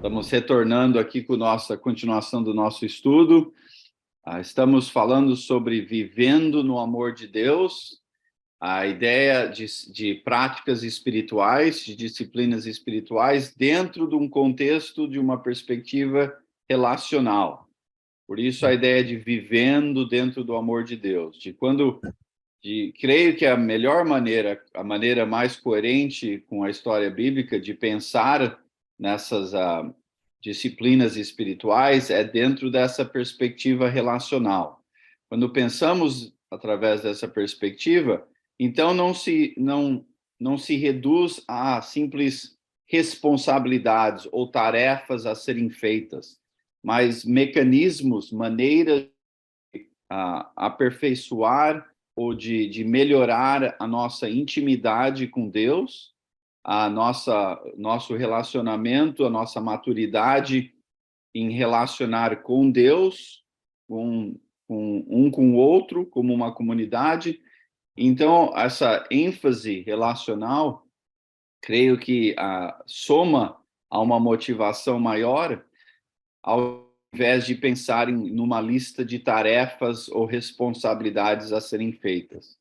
Estamos retornando aqui com a continuação do nosso estudo. Estamos falando sobre vivendo no amor de Deus, a ideia de práticas espirituais, de disciplinas espirituais, dentro de um contexto de uma perspectiva relacional. Por isso, a ideia de vivendo dentro do amor de Deus. Creio que a melhor maneira, a maneira mais coerente com a história bíblica de pensar nessas disciplinas espirituais é dentro dessa perspectiva relacional. Quando pensamos através dessa perspectiva, então não se reduz a simples responsabilidades ou tarefas a serem feitas, mas mecanismos, maneiras de aperfeiçoar ou de melhorar a nossa intimidade com Deus, nosso relacionamento, a nossa maturidade em relacionar com Deus, com o outro, como uma comunidade. Então, essa ênfase relacional, creio que soma a uma motivação maior, ao invés de pensar numa lista de tarefas ou responsabilidades a serem feitas,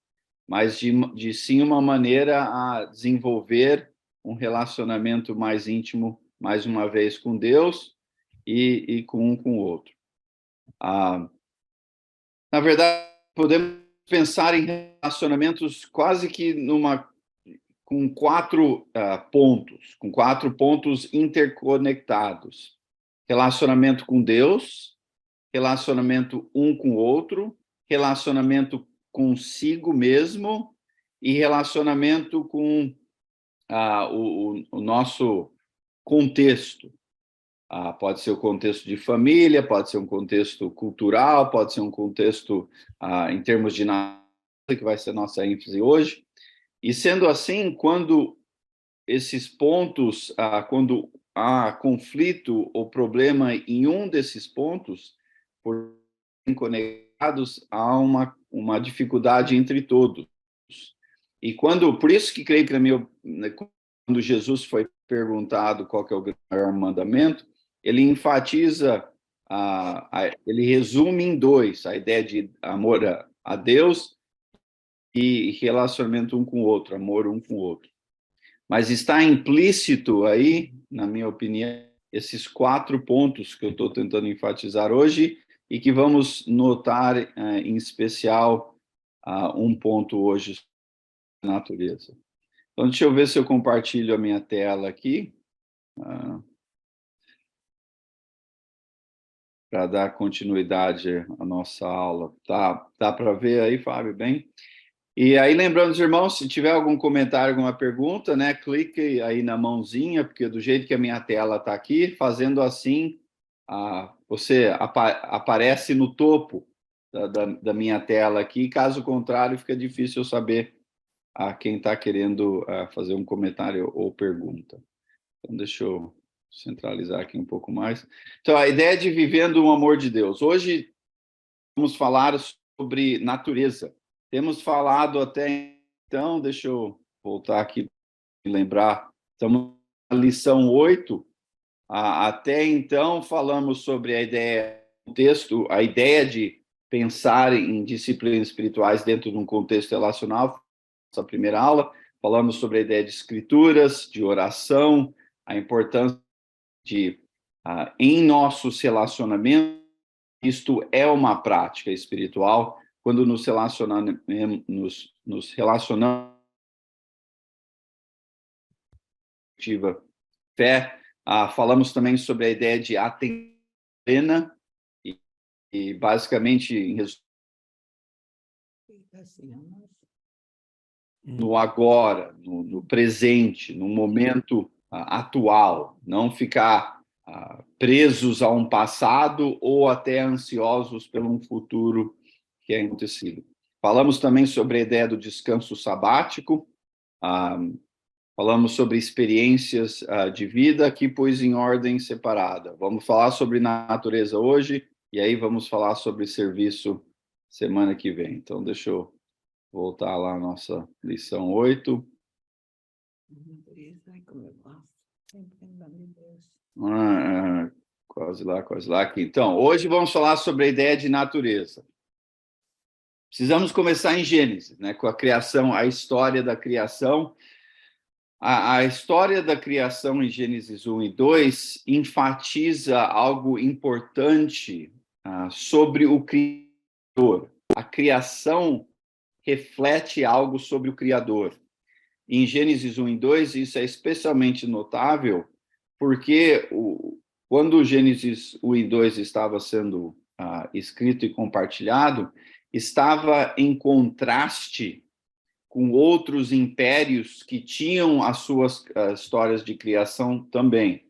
mas de sim uma maneira a desenvolver um relacionamento mais íntimo, mais uma vez, com Deus e com o outro. Na verdade, podemos pensar em relacionamentos quase que com quatro pontos interconectados. Relacionamento com Deus, relacionamento um com o outro, relacionamento consigo mesmo e relacionamento com o nosso contexto. Pode ser o contexto de família, pode ser um contexto cultural, pode ser um contexto em termos de natureza, que vai ser nossa ênfase hoje. E sendo assim, quando esses pontos, quando há conflito ou problema em um desses pontos, por serem conectados, há uma dificuldade entre todos. E por isso que creio que quando Jesus foi perguntado qual que é o maior mandamento, ele enfatiza, ele resume em dois, a ideia de amor a Deus e relacionamento um com o outro, amor um com o outro. Mas está implícito aí, na minha opinião, esses 4 pontos que eu estou tentando enfatizar hoje e que vamos notar em especial um ponto hoje na natureza. Então, deixa eu ver se eu compartilho a minha tela aqui para dar continuidade à nossa aula. Dá para ver aí, Fábio, bem? E aí, lembrando os irmãos, se tiver algum comentário, alguma pergunta, né, clique aí na mãozinha, porque do jeito que a minha tela está aqui, fazendo assim, você aparece no topo da minha tela aqui, caso contrário, fica difícil eu saber quem está querendo fazer um comentário ou pergunta. Então, deixa eu centralizar aqui um pouco mais. Então, a ideia de vivendo o amor de Deus. Hoje, vamos falar sobre natureza. Temos falado até então, deixa eu voltar aqui e lembrar, estamos na lição 8. Até então, falamos sobre a ideia de pensar em disciplinas espirituais dentro de um contexto relacional, nossa primeira aula. Falamos sobre a ideia de escrituras, de oração, a importância em nossos relacionamentos, isto é uma prática espiritual, quando nos relacionamos fé. Falamos também sobre a ideia de atenção plena e basicamente no agora, no presente, no momento atual, não ficar presos a um passado ou até ansiosos pelo um futuro que é acontecido. Falamos também sobre a ideia do descanso sabático, falamos sobre experiências de vida que pus em ordem separada. Vamos falar sobre natureza hoje, e aí vamos falar sobre serviço semana que vem. Então, deixa eu voltar lá à nossa lição 8. Sempre lembrando de Deus. Quase lá aqui. Então, hoje vamos falar sobre a ideia de natureza. Precisamos começar em Gênesis, né, com a criação, a história da criação. A história da criação em Gênesis 1 e 2 enfatiza algo importante sobre o Criador. A criação reflete algo sobre o Criador. Em Gênesis 1 e 2, isso é especialmente notável, porque quando Gênesis 1 e 2 estava sendo escrito e compartilhado, estava em contraste com outros impérios que tinham as suas histórias de criação também.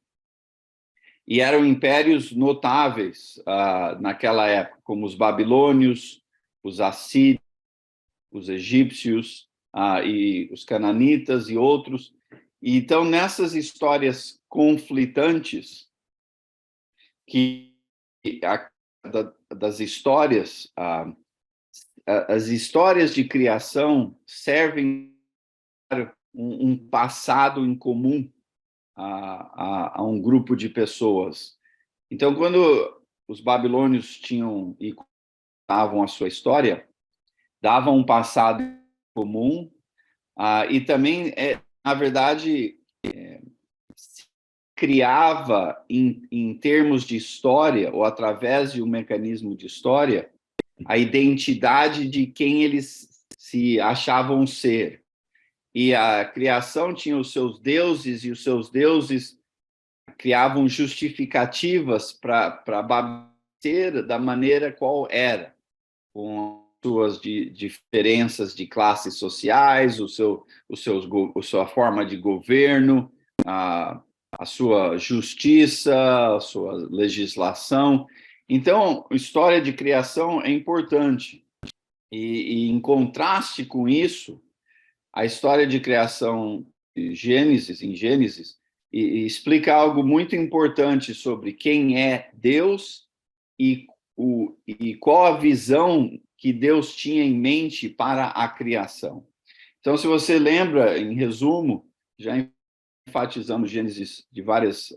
E eram impérios notáveis naquela época, como os babilônios, os assírios, os egípcios, e os cananitas e outros. E então, nessas histórias conflitantes, das histórias, as histórias de criação servem para um passado em comum a um grupo de pessoas. Então, quando os babilônios tinham e contavam a sua história, davam um passado comum, e também, na verdade, se criava em termos de história, ou através de um mecanismo de história, a identidade de quem eles se achavam ser. E a criação tinha os seus deuses, e os seus deuses criavam justificativas para ser da maneira qual era, com suas diferenças de classes sociais, a sua forma de governo, a sua justiça, a sua legislação. Então, a história de criação é importante. E em contraste com isso, a história de criação em Gênesis, explica algo muito importante sobre quem é Deus e qual a visão que Deus tinha em mente para a criação. Então, se você lembra, em resumo, já enfatizamos Gênesis de vários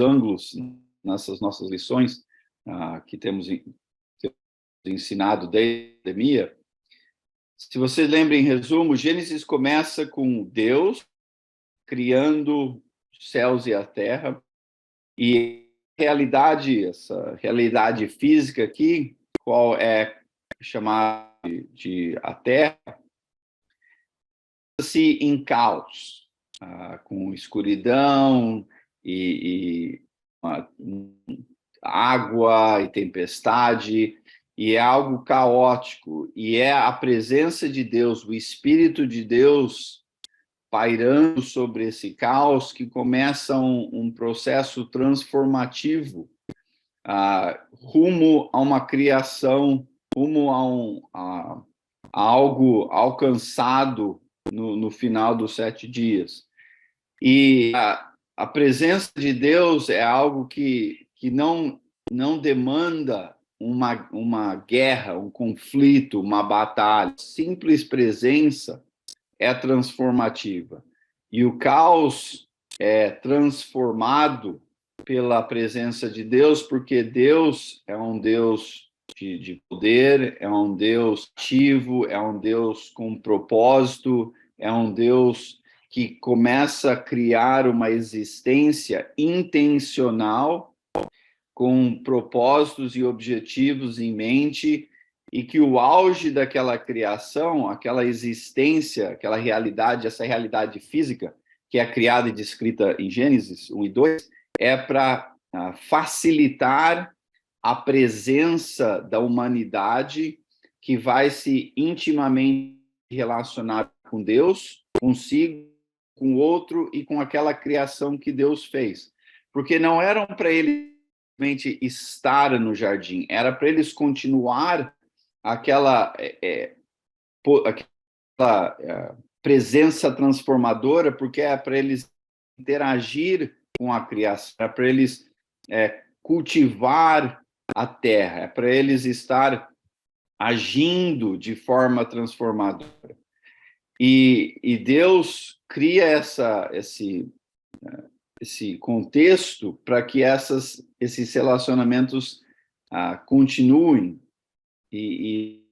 ângulos nessas nossas lições que temos ensinado desde a pandemia. Se você lembra, em resumo, Gênesis começa com Deus criando os céus e a terra, e essa realidade física aqui, qual é chamada de a Terra, se em caos, com escuridão e água e tempestade, e é algo caótico, e é a presença de Deus, o Espírito de Deus pairando sobre esse caos que começa um processo transformativo rumo a uma criação, rumo a algo alcançado no final dos 7 dias. E a presença de Deus é algo que não demanda uma guerra, um conflito, uma batalha. Simples presença é transformativa. E o caos é transformado pela presença de Deus, porque Deus é um Deus de poder, é um Deus ativo, é um Deus com propósito, é um Deus que começa a criar uma existência intencional, com propósitos e objetivos em mente, e que o auge daquela criação, aquela existência, aquela realidade, essa realidade física, que é criada e descrita em Gênesis 1 e 2, é para facilitar a presença da humanidade que vai se intimamente relacionar com Deus, consigo, com o outro e com aquela criação que Deus fez. Porque não eram para eles simplesmente estar no jardim, era para eles continuar aquela presença transformadora, porque é para eles interagir com a criação, é para eles cultivar a terra, é para eles estar agindo de forma transformadora. E Deus cria esse contexto para que esses relacionamentos continuem e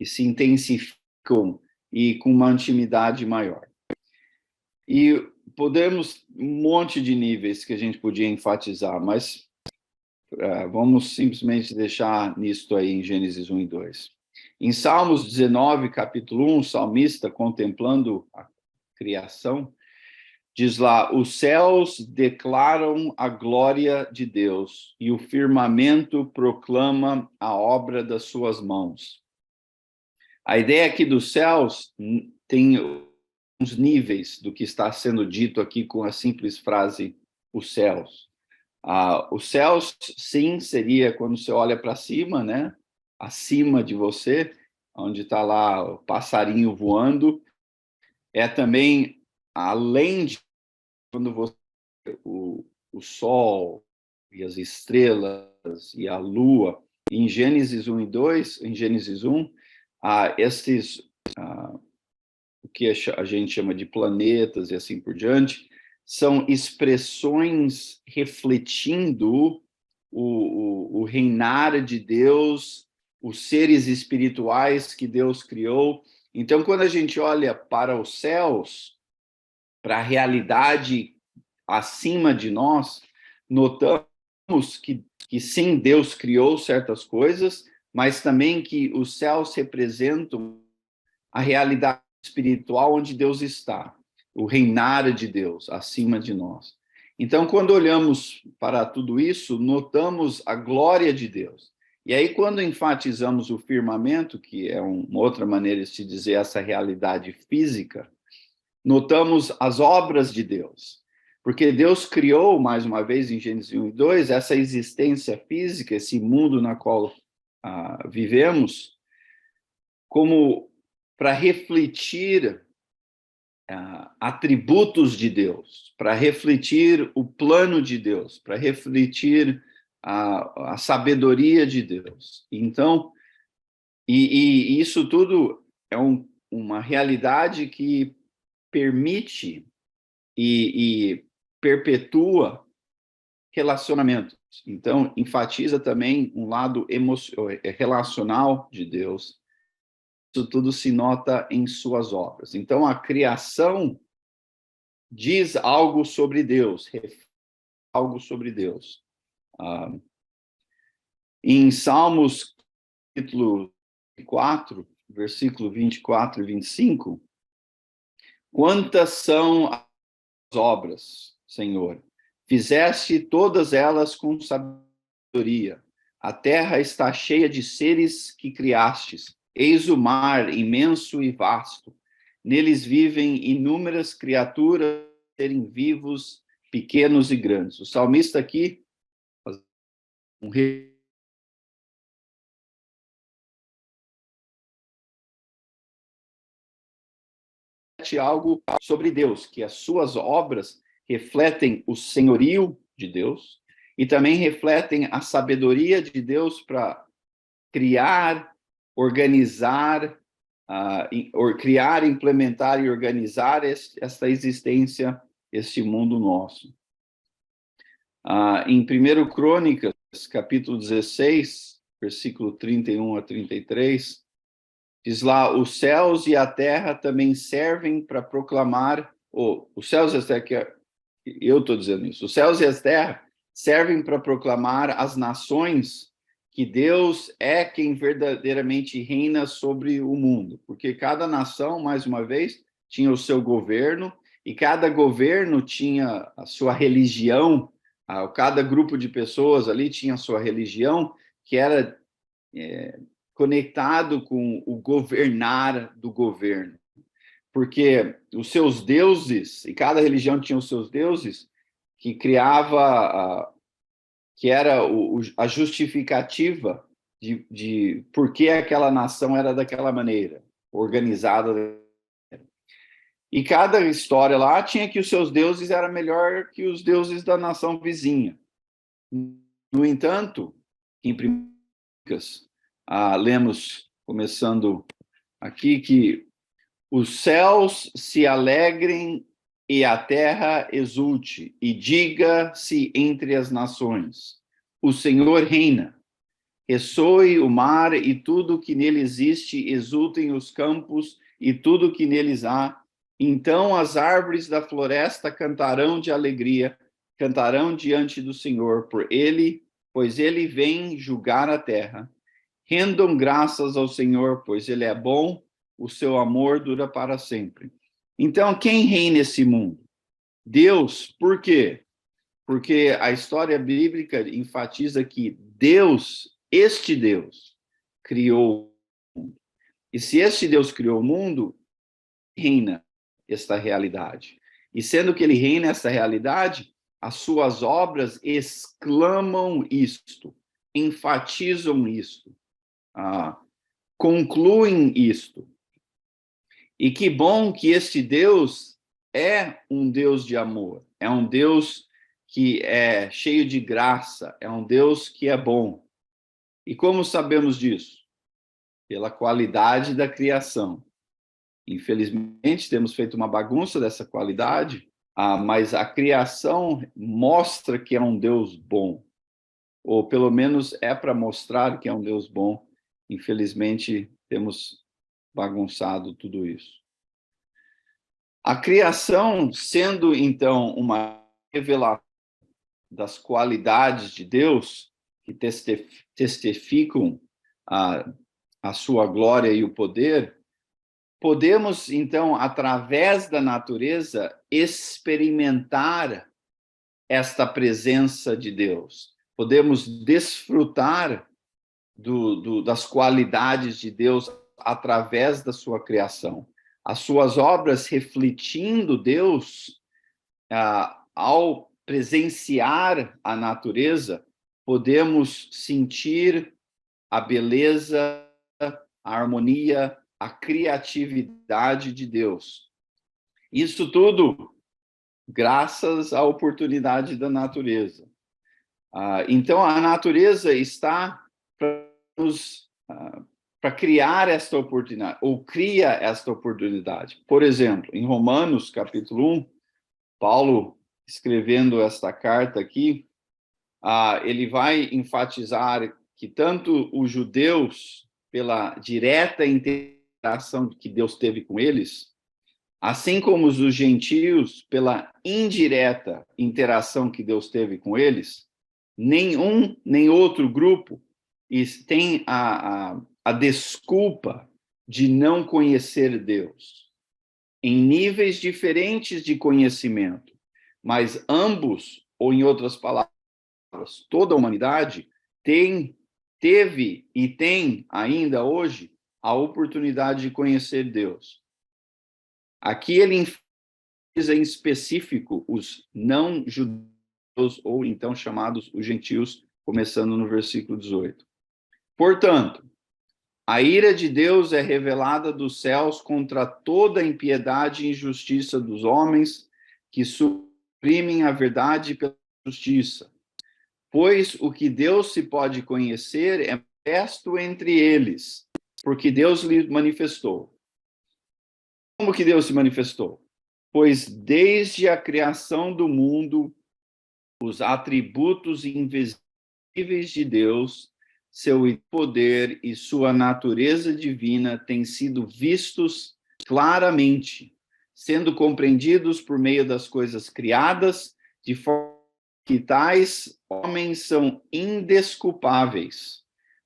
se intensificam e com uma intimidade maior. E podemos, um monte de níveis que a gente podia enfatizar, mas vamos simplesmente deixar nisto aí em Gênesis 1 e 2. Em Salmos 19, capítulo 1, o salmista, contemplando a criação, diz lá: os céus declaram a glória de Deus e o firmamento proclama a obra das suas mãos. A ideia aqui dos céus tem uns níveis do que está sendo dito aqui com a simples frase, os céus. Os céus, sim, seria quando você olha para cima, né? Acima de você, onde está lá o passarinho voando. É também além de quando você o sol e as estrelas e a lua. Em Gênesis 1 e 2, em Gênesis 1, o que a gente chama de planetas e assim por diante, são expressões refletindo o reinar de Deus, os seres espirituais que Deus criou. Então, quando a gente olha para os céus, para a realidade acima de nós, notamos que sim, Deus criou certas coisas, mas também que os céus representam a realidade espiritual onde Deus está, o reinar de Deus acima de nós. Então, quando olhamos para tudo isso, notamos a glória de Deus. E aí, quando enfatizamos o firmamento, que é uma outra maneira de se dizer essa realidade física, notamos as obras de Deus. Porque Deus criou, mais uma vez, em Gênesis 1 e 2, essa existência física, esse mundo na qual vivemos, como para refletir atributos de Deus, para refletir o plano de Deus, para refletir a sabedoria de Deus. Então, e isso tudo é uma realidade que permite e perpetua relacionamentos. Então, enfatiza também um lado relacional de Deus. Isso tudo se nota em suas obras. Então, a criação diz algo sobre Deus, algo sobre Deus. Em Salmos, capítulo 4, versículo 24 e 25, quantas são as obras, Senhor? Fizeste todas elas com sabedoria. A terra está cheia de seres que criastes. Eis o mar imenso e vasto. Neles vivem inúmeras criaturas, serem vivos, pequenos e grandes. O salmista aqui, algo sobre Deus, que as suas obras refletem o senhorio de Deus e também refletem a sabedoria de Deus para criar, organizar, criar, implementar e organizar esta existência, este mundo nosso. Em 1 Crônicas, capítulo 16, versículo 31 a 33, diz lá: os céus e a terra também servem para proclamar, os céus e a terra, eu estou dizendo isso, os céus e a terra servem para proclamar às nações que Deus é quem verdadeiramente reina sobre o mundo, porque cada nação, mais uma vez, tinha o seu governo, e cada governo tinha a sua religião, cada grupo de pessoas ali tinha a sua religião, que era conectado com o governar do governo. Porque os seus deuses, e cada religião tinha os seus deuses, que criava, que era a justificativa de por que aquela nação era daquela maneira, organizada. E cada história lá tinha que os seus deuses eram melhor que os deuses da nação vizinha. No entanto, em Primícias, lemos, começando aqui, que os céus se alegrem e a terra exulte, e diga-se entre as nações: o Senhor reina. Ressoe o mar e tudo que nele existe, exultem os campos e tudo que neles há. Então as árvores da floresta cantarão de alegria, cantarão diante do Senhor, pois ele vem julgar a terra. Rendam graças ao Senhor, pois ele é bom, o seu amor dura para sempre. Então, quem reina nesse mundo? Deus. Por quê? Porque a história bíblica enfatiza que Deus, este Deus, criou o mundo. E se este Deus criou o mundo, reina esta realidade. E sendo que ele reina esta realidade, as suas obras exclamam isto, enfatizam isto, concluem isto. E que bom que este Deus é um Deus de amor, é um Deus que é cheio de graça, é um Deus que é bom. E como sabemos disso? Pela qualidade da criação. Infelizmente, temos feito uma bagunça dessa qualidade, mas a criação mostra que é um Deus bom, ou pelo menos é para mostrar que é um Deus bom. Infelizmente, temos bagunçado tudo isso. A criação, sendo então uma revelação das qualidades de Deus, que testificam a sua glória e o poder, podemos então, através da natureza, experimentar esta presença de Deus. Podemos desfrutar das qualidades de Deus através da sua criação. As suas obras refletindo Deus, ao presenciar a natureza, podemos sentir a beleza, a harmonia, a criatividade de Deus. Isso tudo graças à oportunidade da natureza. Então, a natureza está para criar esta oportunidade, ou cria esta oportunidade. Por exemplo, em Romanos, capítulo 1, Paulo, escrevendo esta carta aqui, ele vai enfatizar que tanto os judeus, pela direta interação que Deus teve com eles, assim como os gentios, pela indireta interação que Deus teve com eles, nenhum nem outro grupo tem a desculpa de não conhecer Deus, em níveis diferentes de conhecimento, mas ambos, ou em outras palavras, toda a humanidade teve e tem ainda hoje a oportunidade de conhecer Deus. Aqui ele enfatiza em específico os não-judeus, ou então chamados os gentios, começando no versículo 18. Portanto, a ira de Deus é revelada dos céus contra toda a impiedade e injustiça dos homens que suprimem a verdade pela justiça. Pois o que Deus se pode conhecer é manifesto entre eles, porque Deus lhe manifestou. Como que Deus se manifestou? Pois desde a criação do mundo, os atributos invisíveis de Deus, seu poder e sua natureza divina têm sido vistos claramente, sendo compreendidos por meio das coisas criadas, de forma que tais homens são indesculpáveis,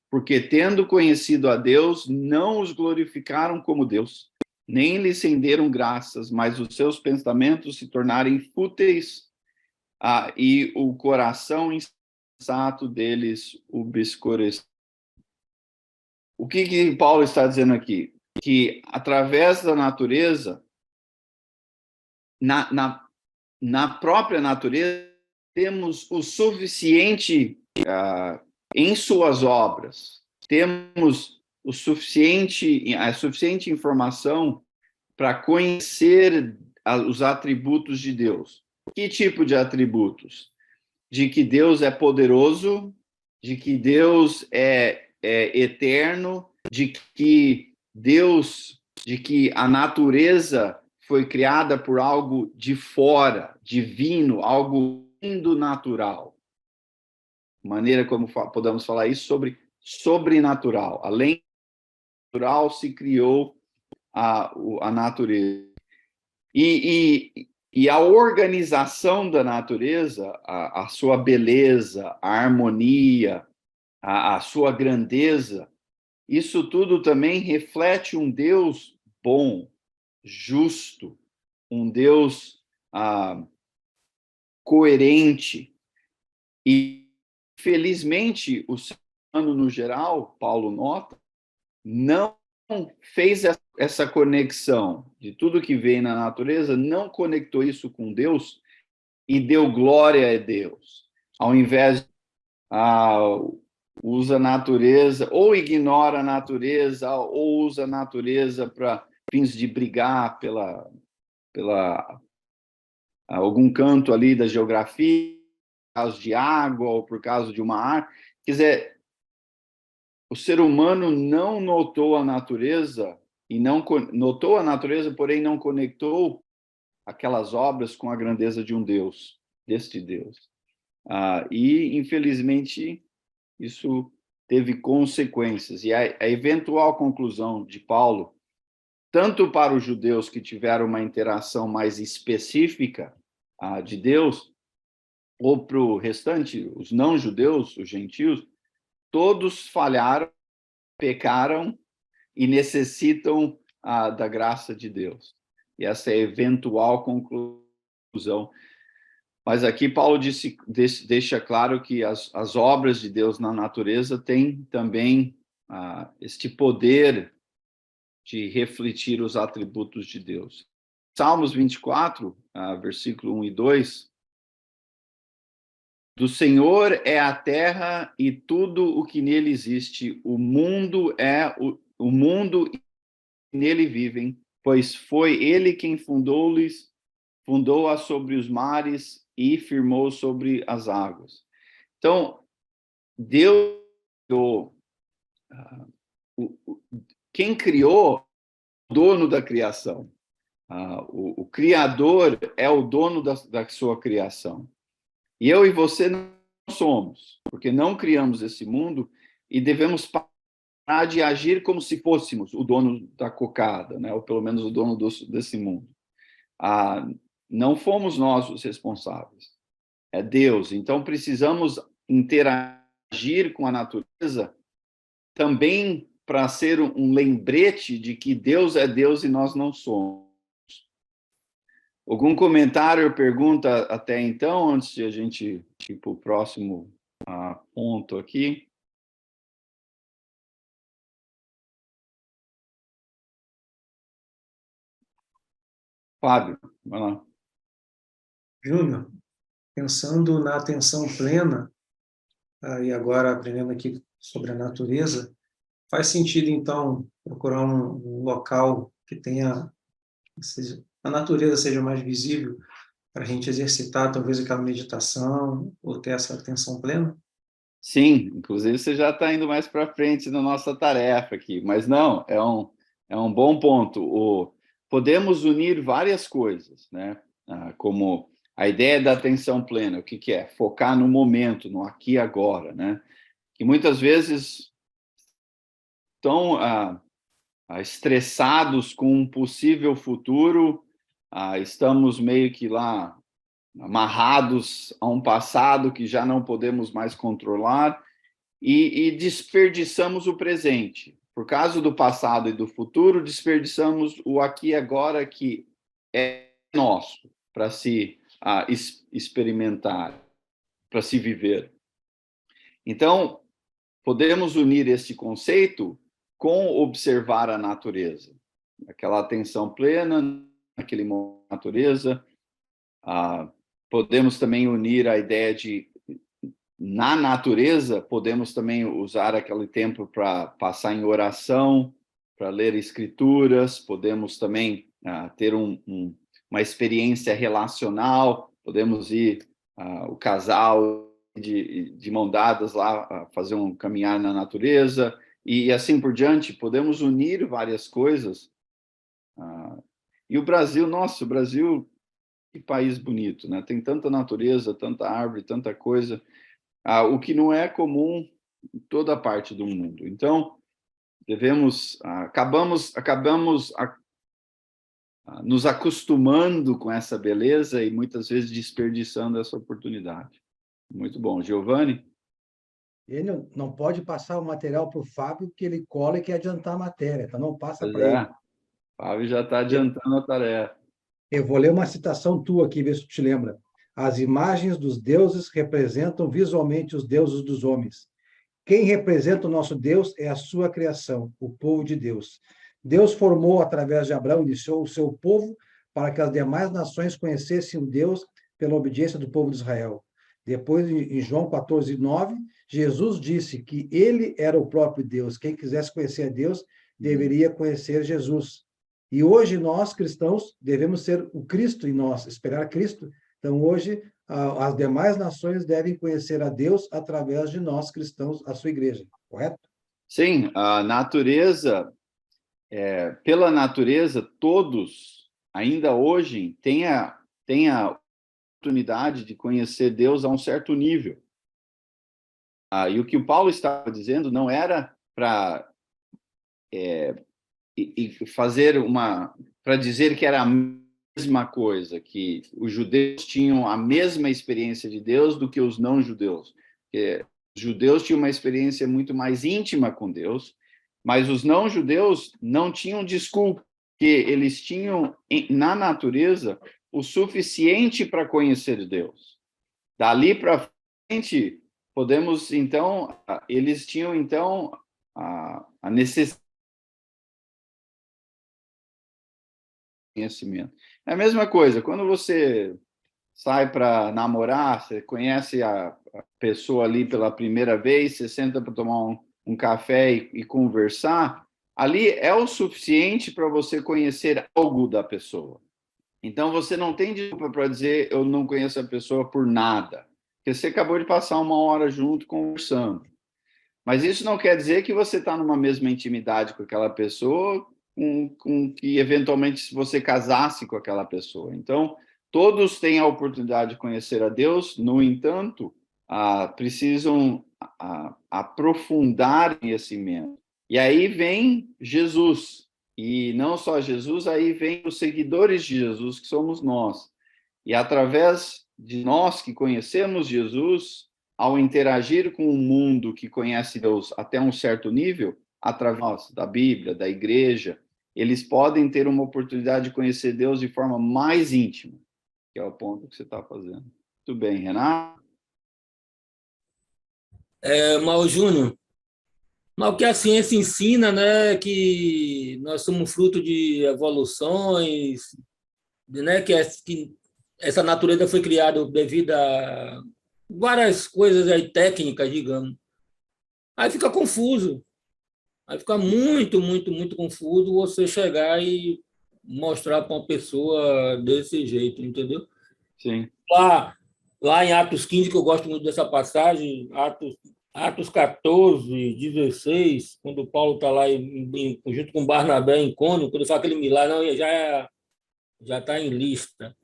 porque tendo conhecido a Deus, não os glorificaram como Deus, nem lhes renderam graças, mas os seus pensamentos se tornaram fúteis, e o coração insensato deles obscureceu. O que Paulo está dizendo aqui? Que através da natureza, na própria natureza, temos o suficiente em suas obras, temos a suficiente informação para conhecer os atributos de Deus. Que tipo de atributos? De que Deus é poderoso, de que Deus é eterno, de que a natureza foi criada por algo de fora, divino, algo do natural. Maneira como podemos falar isso sobre sobrenatural. Além do natural, se criou a natureza. E a organização da natureza, a sua beleza, a harmonia, a sua grandeza, isso tudo também reflete um Deus bom, justo, um Deus coerente. E, felizmente, o ser humano, no geral, Paulo nota, não fez essa conexão de tudo que vem na natureza, não conectou isso com Deus e deu glória a Deus. Ao invés de usa a natureza, ou ignora a natureza, ou usa a natureza para fins de brigar pela algum canto ali da geografia, por causa de água ou por causa de uma árvore. Quer dizer, o ser humano não notou a natureza e não notou a natureza, porém não conectou aquelas obras com a grandeza de um Deus, deste Deus. E, infelizmente, isso teve consequências. E a eventual conclusão de Paulo, tanto para os judeus que tiveram uma interação mais específica de Deus, ou para o restante, os não-judeus, os gentios, todos falharam, pecaram e necessitam da graça de Deus. E essa é a eventual conclusão. Mas aqui Paulo deixa claro que as obras de Deus na natureza têm também este poder de refletir os atributos de Deus. Salmos 24, versículo 1 e 2, do Senhor é a terra e tudo o que nele existe, o mundo o mundo e nele vivem, pois foi ele quem fundou-a sobre os mares e firmou sobre as águas. Então, Deus, quem criou, o dono da criação. O Criador é o dono da sua criação. E eu e você não somos, porque não criamos esse mundo e devemos parar de agir como se fôssemos o dono da cocada, né? Ou pelo menos o dono desse mundo. Não fomos nós os responsáveis, é Deus. Então, precisamos interagir com a natureza também para ser um lembrete de que Deus é Deus e nós não somos. Algum comentário, pergunta até então, antes de a gente ir para o próximo ponto aqui? Fábio, vai lá. Júnior, pensando na atenção plena, e agora aprendendo aqui sobre a natureza, faz sentido, então, procurar um local que tenha, a natureza seja mais visível, para a gente exercitar talvez aquela meditação ou ter essa atenção plena? Sim, inclusive você já está indo mais para frente na nossa tarefa aqui, mas não, é um bom ponto. Podemos unir várias coisas, né? Como a ideia da atenção plena, o que é? Focar no momento, no aqui e agora, né? Que muitas vezes estão estressados com um possível futuro, estamos meio que lá amarrados a um passado que já não podemos mais controlar e desperdiçamos o presente. Por causa do passado e do futuro, desperdiçamos o aqui e agora que é nosso para se experimentar, para se viver. Então, podemos unir esse conceito com observar a natureza, aquela atenção plena naquele momento da natureza. Podemos também unir a ideia de, na natureza, podemos também usar aquele tempo para passar em oração, para ler escrituras, podemos também ter uma experiência relacional, podemos ir, o casal de mão dadas lá, fazer um caminhar na natureza, e assim por diante, podemos unir várias coisas E o Brasil, nossa, o Brasil, que país bonito, né? Tem tanta natureza, tanta árvore, tanta coisa, o que não é comum em toda parte do mundo. Então, acabamos nos acostumando com essa beleza e muitas vezes desperdiçando essa oportunidade. Muito bom. Giovanni? Ele não pode passar o material para o Fábio, que ele cola e quer adiantar a matéria, então não passa Pois para ele. é, o Fábio já está adiantando a tarefa. Eu vou ler uma citação tua aqui, ver se tu te lembra. As imagens dos deuses representam visualmente os deuses dos homens. Quem representa o nosso Deus é a sua criação, o povo de Deus. Deus formou, através de Abraão, iniciou o seu povo para que as demais nações conhecessem o Deus pela obediência do povo de Israel. Depois, em João 14, 9, Jesus disse que ele era o próprio Deus. Quem quisesse conhecer a Deus deveria conhecer Jesus. E hoje nós, cristãos, devemos ser o Cristo em nós, esperar Cristo. Então, hoje, as demais nações devem conhecer a Deus através de nós, cristãos, a sua igreja, correto? Sim, a natureza, pela natureza, todos, ainda hoje, têm a oportunidade de conhecer Deus a um certo nível. E o que o Paulo estava dizendo não era para fazer para dizer que era a mesma coisa, que os judeus tinham a mesma experiência de Deus do que os não-judeus. Os judeus tinham uma experiência muito mais íntima com Deus, mas os não-judeus não tinham desculpa, que eles tinham na natureza o suficiente para conhecer Deus. Dali para frente, podemos, então, eles tinham, então, a necessidade de conhecimento. É a mesma coisa, quando você sai para namorar, você conhece a pessoa ali pela primeira vez, você senta para tomar um café e conversar, ali é o suficiente para você conhecer algo da pessoa. Então, você não tem desculpa para dizer eu não conheço a pessoa por nada, porque você acabou de passar uma hora junto conversando. Mas isso não quer dizer que você está numa mesma intimidade com aquela pessoa, com que eventualmente se você casasse com aquela pessoa. Então, todos têm a oportunidade de conhecer a Deus, no entanto, precisam aprofundar conhecimento. E aí vem Jesus. E não só Jesus, aí vem os seguidores de Jesus, que somos nós. E através de nós que conhecemos Jesus, ao interagir com o mundo que conhece Deus até um certo nível, através da Bíblia, da igreja, eles podem ter uma oportunidade de conhecer Deus de forma mais íntima, que é o ponto que você está fazendo. Muito bem, Renato? Mauro Júnior, mas o que a ciência ensina, né, que nós somos fruto de evoluções, né, que essa natureza foi criada devido a várias coisas aí técnicas, digamos. Aí fica confuso. Aí fica muito, muito, muito confuso você chegar e mostrar para uma pessoa desse jeito, entendeu? Sim. Lá em Atos 15, que eu gosto muito dessa passagem, Atos 14, 16, quando Paulo está lá junto com Barnabé em Cônio, quando ele faz aquele milagre, não, já está em lista.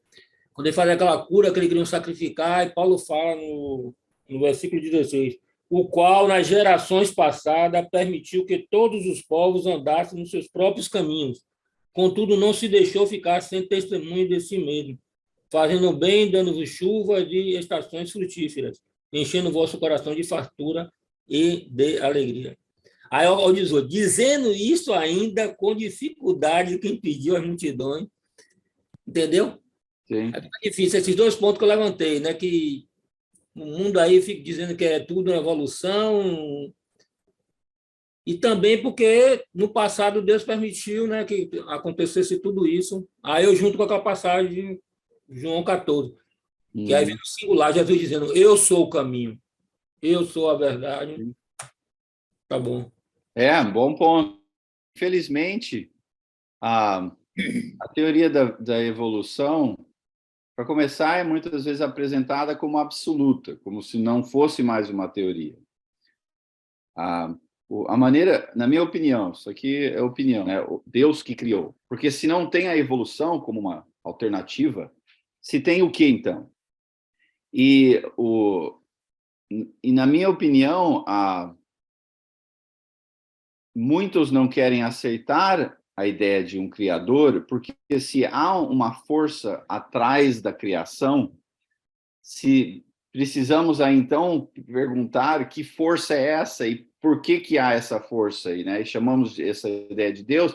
Quando ele faz aquela cura que eles queriam sacrificar, e Paulo fala no versículo 16, o qual, nas gerações passadas, permitiu que todos os povos andassem nos seus próprios caminhos. Contudo, não se deixou ficar sem testemunho de si mesmo, fazendo bem, dando-vos chuva de estações frutíferas, enchendo o vosso coração de fartura e de alegria. Aí, ao 18, dizendo isso ainda com dificuldade que impediu as multidões, entendeu? Sim. É difícil, esses dois pontos que eu levantei, né? Que o mundo aí fica dizendo que é tudo uma evolução, e também porque no passado Deus permitiu, né, que acontecesse tudo isso. Aí eu junto com aquela passagem de João 14, que aí vem no singular, Jesus dizendo, eu sou o caminho, eu sou a verdade. Tá bom. Bom ponto. Infelizmente, a teoria da evolução, para começar, é muitas vezes apresentada como absoluta, como se não fosse mais uma teoria. A maneira, na minha opinião, isso aqui é opinião, né? O Deus que criou. Porque se não tem a evolução como uma alternativa, se tem o que então? E, na minha opinião, muitos não querem aceitar a ideia de um criador, porque se há uma força atrás da criação, se precisamos aí, então, perguntar que força é essa e por que há essa força aí, né? E chamamos essa ideia de Deus,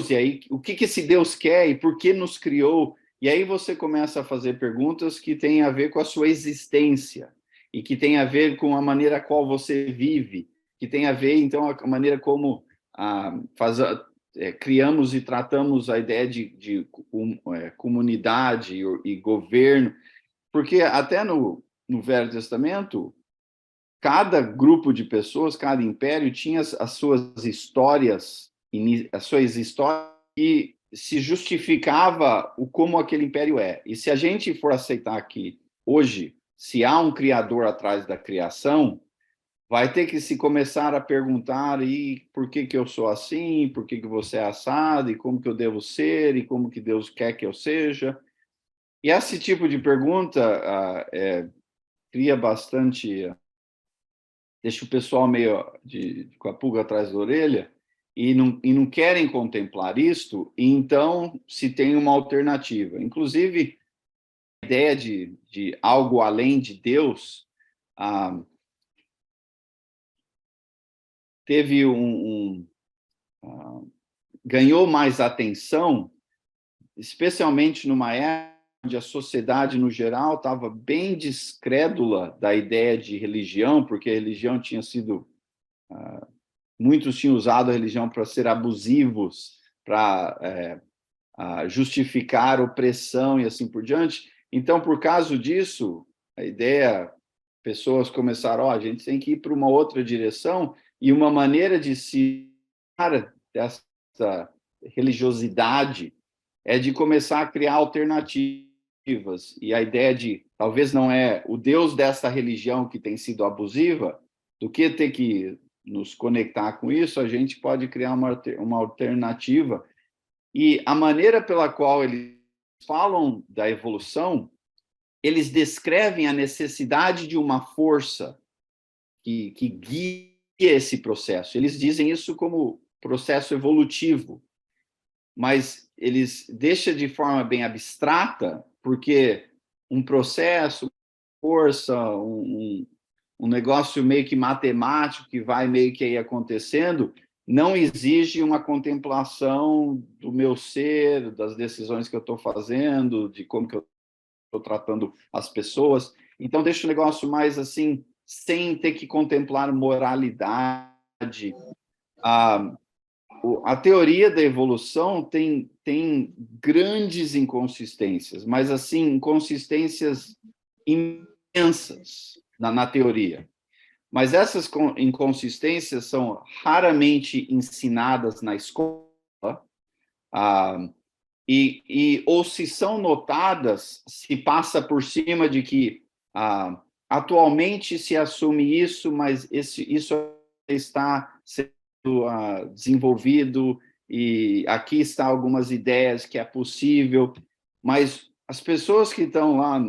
e aí, o que esse Deus quer e por que nos criou? E aí você começa a fazer perguntas que têm a ver com a sua existência e que têm a ver com a maneira qual você vive, que tem a ver, então, a maneira como criamos e tratamos a ideia de comunidade e governo, porque até no Velho Testamento, cada grupo de pessoas, cada império tinha as suas histórias, e se justificava como aquele império é. E se a gente for aceitar que hoje, se há um criador atrás da criação, vai ter que se começar a perguntar e por que eu sou assim, por que você é assado, e como que eu devo ser, e como que Deus quer que eu seja. E esse tipo de pergunta cria bastante, deixa o pessoal meio com a pulga atrás da orelha e não querem contemplar isto, e então se tem uma alternativa. Inclusive, a ideia de algo além de Deus teve ganhou mais atenção, especialmente numa época onde a sociedade, no geral, estava bem descrédula da ideia de religião, porque a religião tinha sido... muitos tinham usado a religião para ser abusivos, para justificar opressão e assim por diante. Então, por causa disso, a ideia... pessoas começaram, a gente tem que ir para uma outra direção, e uma maneira de se dessa religiosidade é de começar a criar alternativas. E a ideia de, talvez não é o Deus dessa religião que tem sido abusiva, do que ter que nos conectar com isso, a gente pode criar uma alternativa. E a maneira pela qual eles falam da evolução, eles descrevem a necessidade de uma força que guia esse processo. Eles dizem isso como processo evolutivo, mas eles deixam de forma bem abstrata, porque um processo, força, um negócio meio que matemático que vai meio que aí acontecendo, não exige uma contemplação do meu ser, das decisões que eu estou fazendo, de como que eu estou tratando as pessoas. Então, deixa o negócio mais assim, sem ter que contemplar moralidade. A teoria da evolução tem grandes inconsistências, mas assim, inconsistências imensas na teoria. Mas essas inconsistências são raramente ensinadas na escola, ou se são notadas, se passa por cima de que atualmente se assume isso, mas isso está sendo desenvolvido, e aqui está algumas ideias que é possível, mas as pessoas que estão lá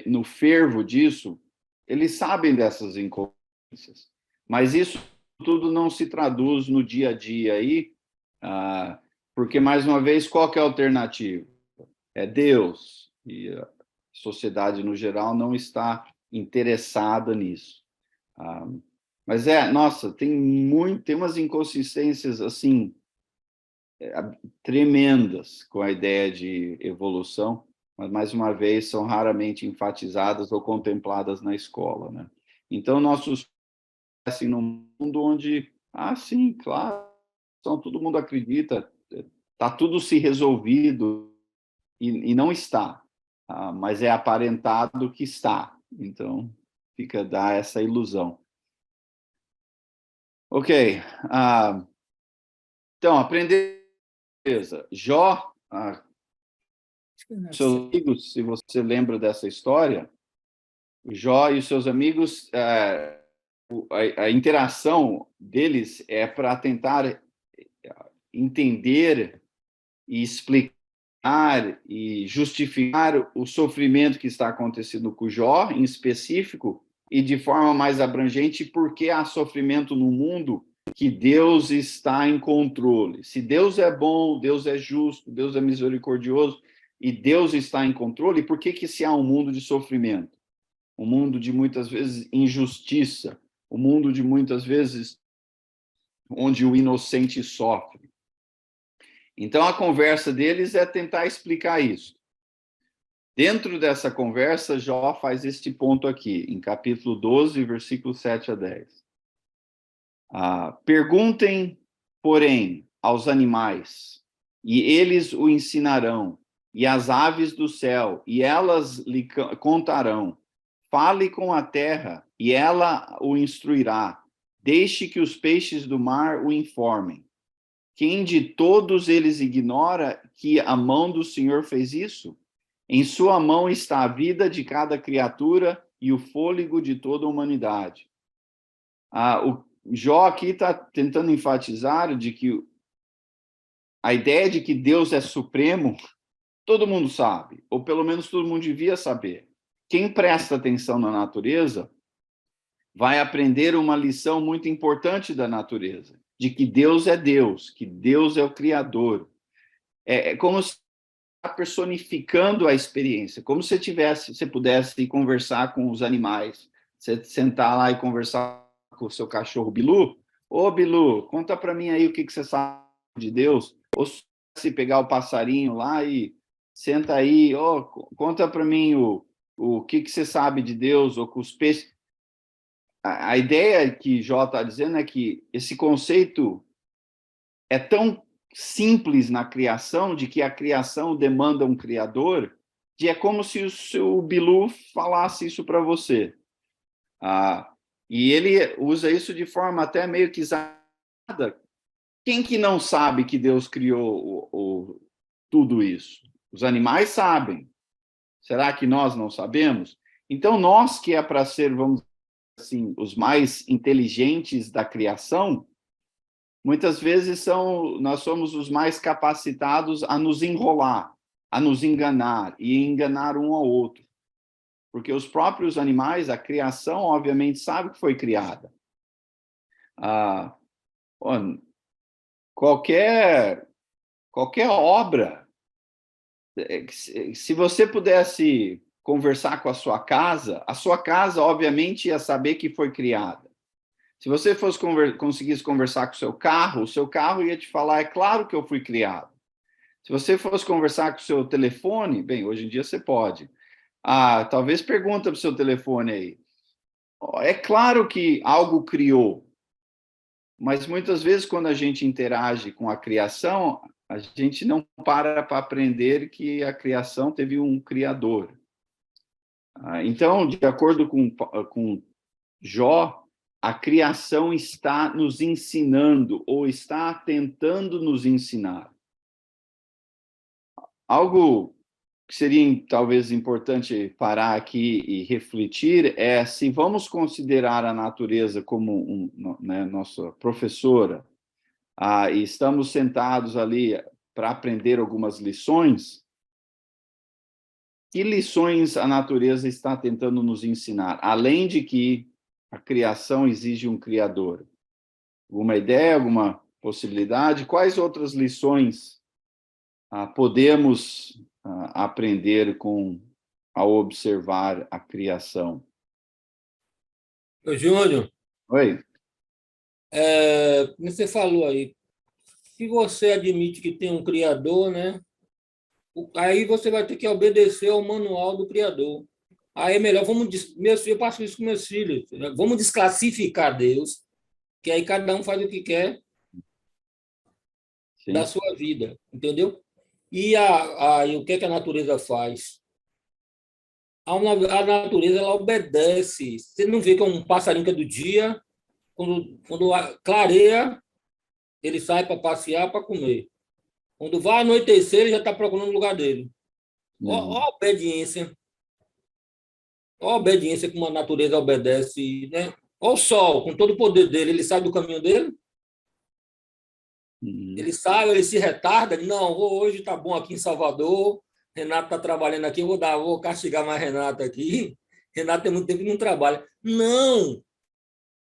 no fervo disso, eles sabem dessas inconsistências, mas isso tudo não se traduz no dia a dia aí, porque, mais uma vez, qual que é a alternativa? É Deus, e a sociedade, no geral, não está interessada nisso. Mas nossa, tem umas inconsistências, assim, tremendas com a ideia de evolução, mas, mais uma vez, são raramente enfatizadas ou contempladas na escola, né? Então, nossos assim, num mundo onde, sim, claro, todo mundo acredita, está tudo se resolvido, e não está, mas é aparentado que está. Então, dá essa ilusão. Ok. Então, aprender. Jó, seus amigos, se você lembra dessa história, Jó e os seus amigos a interação deles é para tentar entender e explicar e justificar o sofrimento que está acontecendo com Jó, em específico, e de forma mais abrangente, por que há sofrimento no mundo, que Deus está em controle. Se Deus é bom, Deus é justo, Deus é misericordioso, e Deus está em controle, por que se há um mundo de sofrimento? Um mundo de, muitas vezes, injustiça, um mundo de, muitas vezes, onde o inocente sofre. Então, a conversa deles é tentar explicar isso. Dentro dessa conversa, Jó faz este ponto aqui, em capítulo 12, versículos 7 a 10. Perguntem, porém, aos animais, e eles o ensinarão, e às aves do céu, e elas lhe contarão. Fale com a terra, e ela o instruirá. Deixe que os peixes do mar o informem. Quem de todos eles ignora que a mão do Senhor fez isso? Em sua mão está a vida de cada criatura e o fôlego de toda a humanidade. O Jó aqui está tentando enfatizar de que a ideia de que Deus é supremo, todo mundo sabe, ou pelo menos todo mundo devia saber. Quem presta atenção na natureza vai aprender uma lição muito importante da natureza, de que Deus é Deus, que Deus é o Criador. É como se está personificando a experiência, como se você pudesse conversar com os animais, você sentar lá e conversar com o seu cachorro Bilu. Ô, Bilu, conta para mim aí o que você sabe de Deus. Ou se pegar o passarinho lá e senta aí, conta para mim o que você sabe de Deus, ou com os peixes. A ideia que Jó está dizendo é que esse conceito é tão simples na criação, de que a criação demanda um criador, que é como se o seu Bilu falasse isso para você. E ele usa isso de forma até meio que exagerada. Quem que não sabe que Deus criou tudo isso? Os animais sabem. Será que nós não sabemos? Então, nós que é para ser, vamos dizer assim, os mais inteligentes da criação, muitas vezes nós somos os mais capacitados a nos enrolar, a nos enganar e enganar um ao outro. Porque os próprios animais, a criação, obviamente, sabe que foi criada. Qualquer obra, se você pudesse conversar com a sua casa, obviamente, ia saber que foi criada. Se você conseguisse conversar com o seu carro ia te falar, é claro que eu fui criado. Se você fosse conversar com o seu telefone, bem, hoje em dia você pode. Talvez pergunta para o seu telefone aí. É claro que algo criou, mas muitas vezes quando a gente interage com a criação, a gente não para aprender que a criação teve um criador. Então, de acordo com Jó, a criação está nos ensinando, ou está tentando nos ensinar. Algo que seria talvez importante parar aqui e refletir é se vamos considerar a natureza como nossa professora, e estamos sentados ali para aprender algumas lições, que lições a natureza está tentando nos ensinar? Além de que a criação exige um criador. Alguma ideia, alguma possibilidade? Quais outras lições podemos aprender ao observar a criação? Ô, Júnior, Oi? Como você falou aí, se você admite que tem um criador, né? Aí você vai ter que obedecer ao manual do criador. Aí é melhor, eu passo isso com meus filhos, né? Vamos desclassificar Deus, que aí cada um faz o que quer da sua vida, entendeu? E o que a natureza faz? A natureza, ela obedece. Você não vê que é um passarinho que é do dia, quando clareia, ele sai para passear, para comer. Quando vai anoitecer, ele já está procurando o lugar dele. Ó a obediência. Ó a obediência como a natureza obedece, né? Olha o sol, com todo o poder dele, ele sai do caminho dele? Uhum. Ele sai, ele se retarda? Não, hoje está bom aqui em Salvador, Renato está trabalhando aqui, vou castigar mais Renato aqui. Renato tem muito tempo que não trabalha. Não!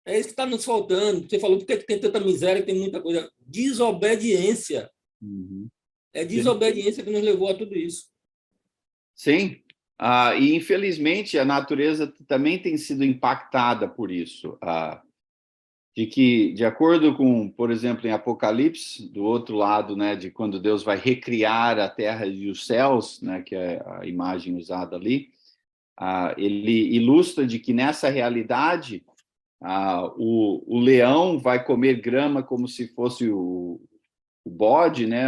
É isso que está nos faltando. Você falou, por que tem tanta miséria, que tem muita coisa? Desobediência. Uhum. É desobediência que nos levou a tudo isso. Sim. E, infelizmente, a natureza também tem sido impactada por isso. De acordo com, por exemplo, em Apocalipse, do outro lado, né, de quando Deus vai recriar a terra e os céus, né, que é a imagem usada ali, ele ilustra de que nessa realidade o leão vai comer grama como se fosse o bode, né,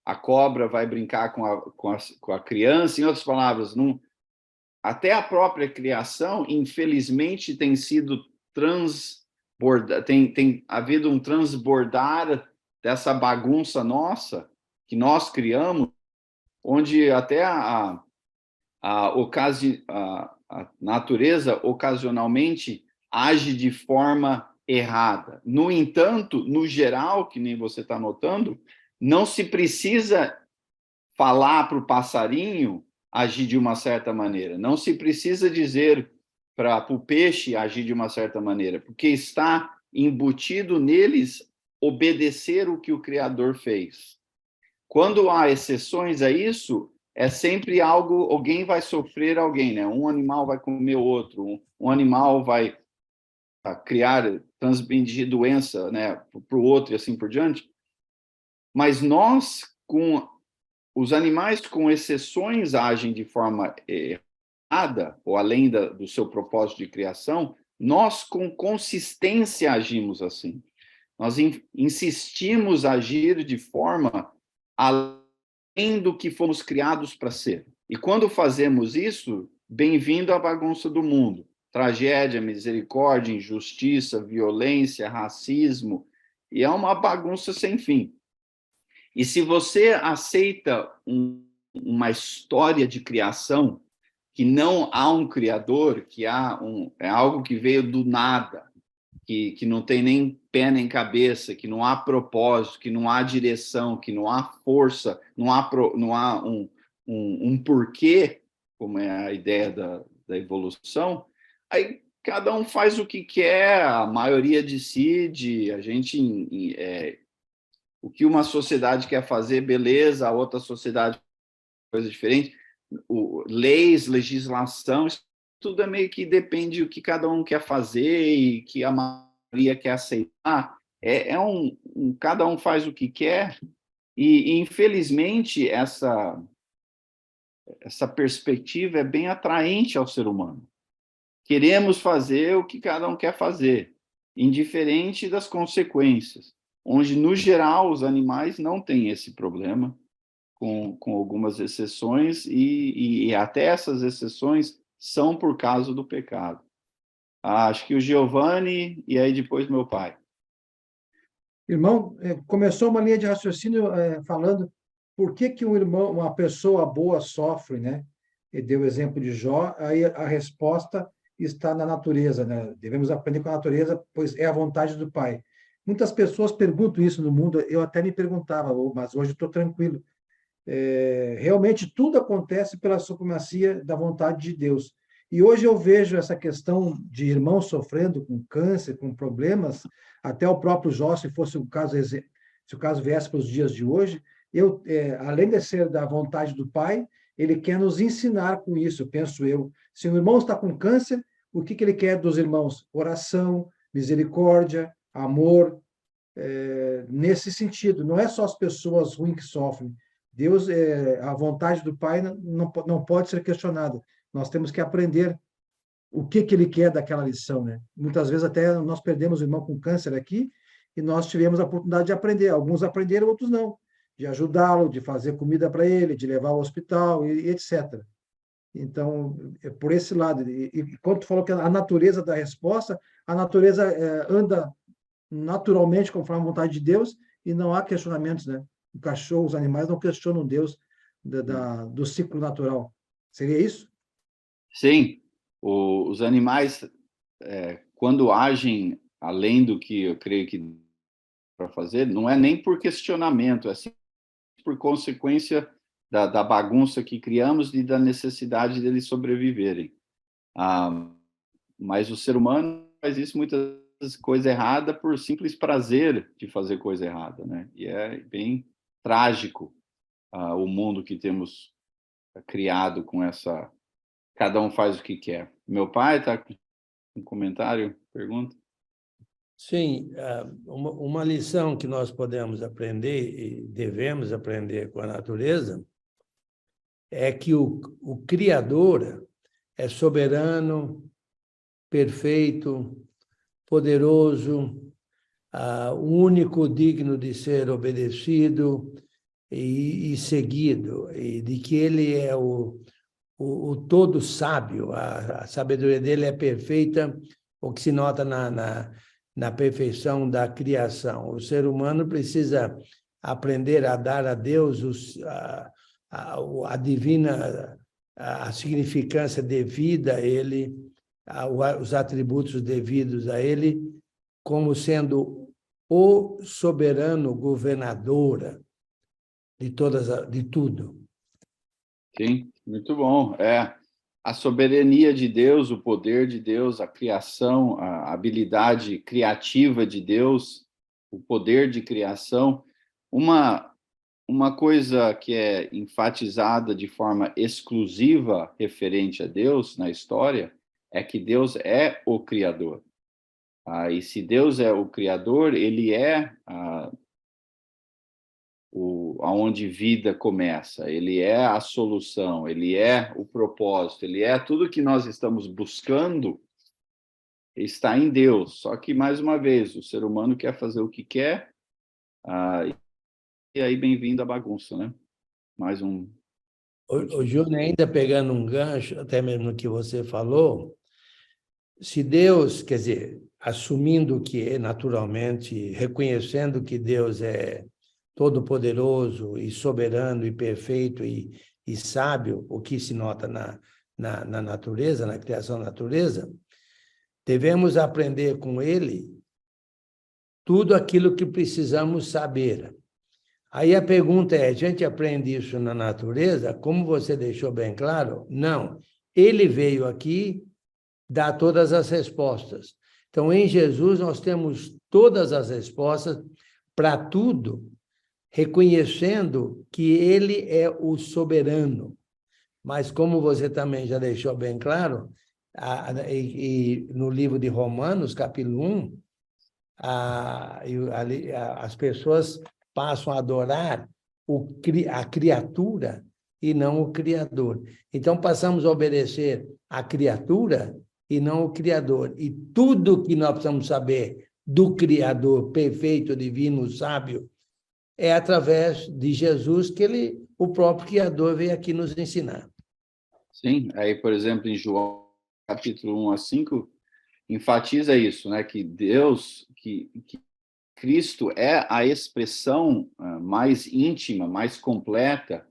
a cobra vai brincar com a criança. Em outras palavras, até a própria criação, infelizmente, tem sido tem havido um transbordar dessa bagunça nossa que nós criamos, onde até a natureza ocasionalmente age de forma errada. No entanto, no geral, que nem você está notando, não se precisa falar para o passarinho agir de uma certa maneira. Não se precisa dizer para o peixe agir de uma certa maneira, porque está embutido neles obedecer o que o Criador fez. Quando há exceções a isso, é sempre alguém vai sofrer alguém, né? Um animal vai comer o outro, um animal vai transmitir doença, né, para o outro e assim por diante. Mas nós, os animais, com exceções, agem de forma errada, ou além do seu propósito de criação. Nós, com consistência, agimos assim. Nós insistimos a agir de forma além do que fomos criados para ser. E quando fazemos isso, bem-vindo à bagunça do mundo. Tragédia, misericórdia, injustiça, violência, racismo, e é uma bagunça sem fim. E se você aceita uma história de criação, que não há um criador, que é algo que veio do nada, que não tem nem pé nem cabeça, que não há propósito, que não há direção, que não há força, não há um porquê, como é a ideia da evolução, aí cada um faz o que quer, a maioria decide, o que uma sociedade quer fazer, beleza, a outra sociedade coisa diferente. Leis, legislação, isso tudo é meio que depende do que cada um quer fazer e que a maioria quer aceitar. Cada um faz o que quer e infelizmente, essa perspectiva é bem atraente ao ser humano. Queremos fazer o que cada um quer fazer, indiferente das consequências, onde, no geral, os animais não têm esse problema, com algumas exceções, e até essas exceções são por causa do pecado. Acho que o Giovanni e aí depois meu pai. Irmão, começou uma linha de raciocínio falando por que uma pessoa boa sofre, né? E deu o exemplo de Jó, aí a resposta está na natureza, né? Devemos aprender com a natureza, pois é a vontade do Pai. Muitas pessoas perguntam isso no mundo, eu até me perguntava, mas hoje estou tranquilo. Realmente tudo acontece pela supremacia da vontade de Deus. E hoje eu vejo essa questão de irmãos sofrendo com câncer, com problemas, até o próprio Jó, se fosse o caso viesse para os dias de hoje, além de ser da vontade do Pai, ele quer nos ensinar com isso, penso eu. Se o irmão está com câncer, o que ele quer dos irmãos? Oração, misericórdia, amor, nesse sentido. Não é só as pessoas ruins que sofrem. Deus, a vontade do Pai não pode ser questionada. Nós temos que aprender o que ele quer daquela lição, né? Muitas vezes até nós perdemos o irmão com câncer aqui e nós tivemos a oportunidade de aprender. Alguns aprenderam, outros não. De ajudá-lo, de fazer comida para ele, de levar ao hospital e etc. Então, é por esse lado. E quando tu falou que a natureza da resposta, a natureza anda naturalmente conforme a vontade de Deus e não há questionamentos, né? O cachorro, os animais não questionam Deus do ciclo natural. Seria isso? Sim, os animais, quando agem além do que eu creio que para fazer, não é nem por questionamento, é sim por consequência da bagunça que criamos e da necessidade deles sobreviverem. Mas o ser humano faz isso muitas vezes coisa errada por simples prazer de fazer coisa errada, né? E é bem trágico o mundo que temos criado com essa... Cada um faz o que quer. Meu pai está com um comentário, pergunta? Sim, uma lição que nós podemos aprender e devemos aprender com a natureza é que o Criador é soberano, perfeito, poderoso, único digno de ser obedecido e seguido, e de que ele é o todo sábio, a sabedoria dele é perfeita, o que se nota na perfeição da criação. O ser humano precisa aprender a dar a Deus a divina, a significância devida a ele, os atributos devidos a ele, como sendo o soberano governador de tudo. Sim, muito bom. A soberania de Deus, o poder de Deus, a criação, a habilidade criativa de Deus, o poder de criação. Uma coisa que é enfatizada de forma exclusiva referente a Deus na história é que Deus é o Criador. E se Deus é o Criador, ele é aonde vida começa, ele é a solução, ele é o propósito, ele é tudo que nós estamos buscando está em Deus. Só que, mais uma vez, o ser humano quer fazer o que quer, e aí bem-vindo à bagunça, né? Mais um... O Júnior, ainda pegando um gancho, até mesmo no que você falou, se Deus, quer dizer, assumindo que é naturalmente, reconhecendo que Deus é todo-poderoso e soberano e perfeito e sábio, o que se nota na natureza, na criação da natureza, devemos aprender com ele tudo aquilo que precisamos saber. Aí a pergunta é, a gente aprende isso na natureza? Como você deixou bem claro, não. Ele veio aqui dar todas as respostas. Então, em Jesus, nós temos todas as respostas para tudo, reconhecendo que ele é o soberano. Mas, como você também já deixou bem claro, no livro de Romanos, capítulo 1, as pessoas passam a adorar a criatura e não o Criador. Então, passamos a obedecer a criatura e não o Criador. E tudo que nós precisamos saber do Criador perfeito, divino, sábio, é através de Jesus que o próprio Criador veio aqui nos ensinar. Sim, aí, por exemplo, em João, capítulo 1 a 5, enfatiza isso, né? Que Deus, que Cristo é a expressão mais íntima, mais completa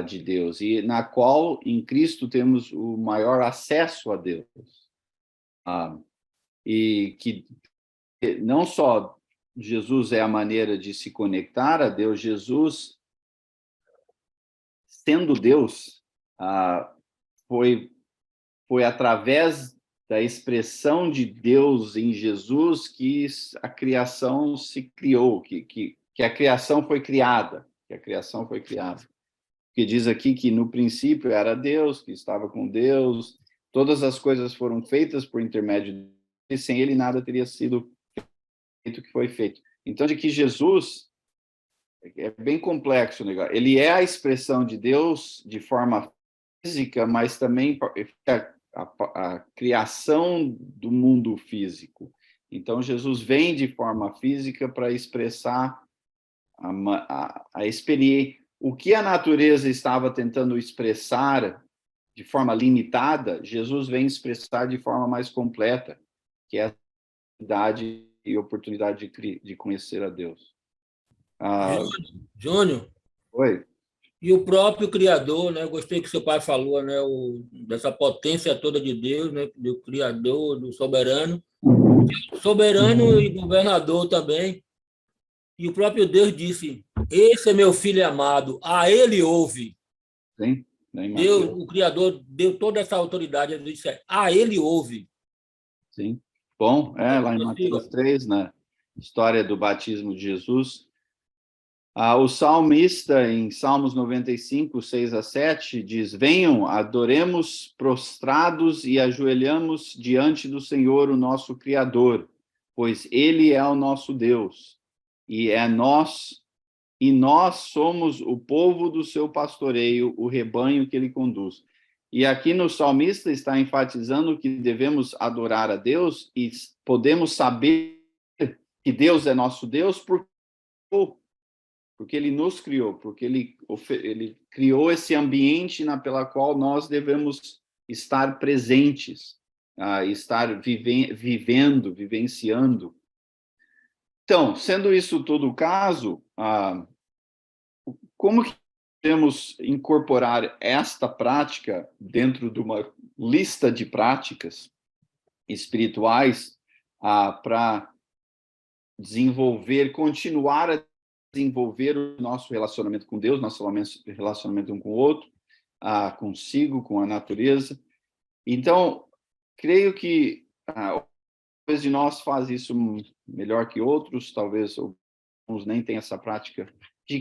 de Deus, e na qual, em Cristo, temos o maior acesso a Deus. E que não só Jesus é a maneira de se conectar a Deus, Jesus, sendo Deus, foi através da expressão de Deus em Jesus que a criação se criou, que a criação foi criada, Porque diz aqui que no princípio era Deus, que estava com Deus, todas as coisas foram feitas por intermédio dele, e sem ele nada teria sido feito que foi feito. Então, de que Jesus é bem complexo o negócio. Ele é a expressão de Deus de forma física, mas também a criação do mundo físico. Então, Jesus vem de forma física para expressar a experiência. O que a natureza estava tentando expressar de forma limitada, Jesus vem expressar de forma mais completa, que é a idade e oportunidade de conhecer a Deus. Júnior, Oi. E o próprio Criador, né? Eu gostei que seu pai falou, né? Dessa potência toda de Deus, né? Do Criador, do soberano e governador também. E o próprio Deus disse: Esse é meu filho amado, a ele ouve. Sim, né, Deus, Mateus? o Criador, deu toda essa autoridade. Ele disse: A ele ouve. Sim. Bom, lá em Prossiga. Mateus 3, na história do batismo de Jesus, o salmista, em Salmos 95, 6-7, diz: Venham, adoremos prostrados e ajoelhamos diante do Senhor, o nosso Criador, pois Ele é o nosso Deus, e nós somos o povo do seu pastoreio, o rebanho que Ele conduz. E aqui no salmista está enfatizando que devemos adorar a Deus e podemos saber que Deus é nosso Deus porque Ele nos criou, porque Ele criou esse ambiente pela qual nós devemos estar presentes, estar vivenciando. Então, sendo isso todo o caso, como que podemos incorporar esta prática dentro de uma lista de práticas espirituais para continuar a desenvolver o nosso relacionamento com Deus, nosso relacionamento um com o outro, consigo, com a natureza? Então, creio que talvez de nós faz isso melhor que outros, talvez alguns nem tenham essa prática, de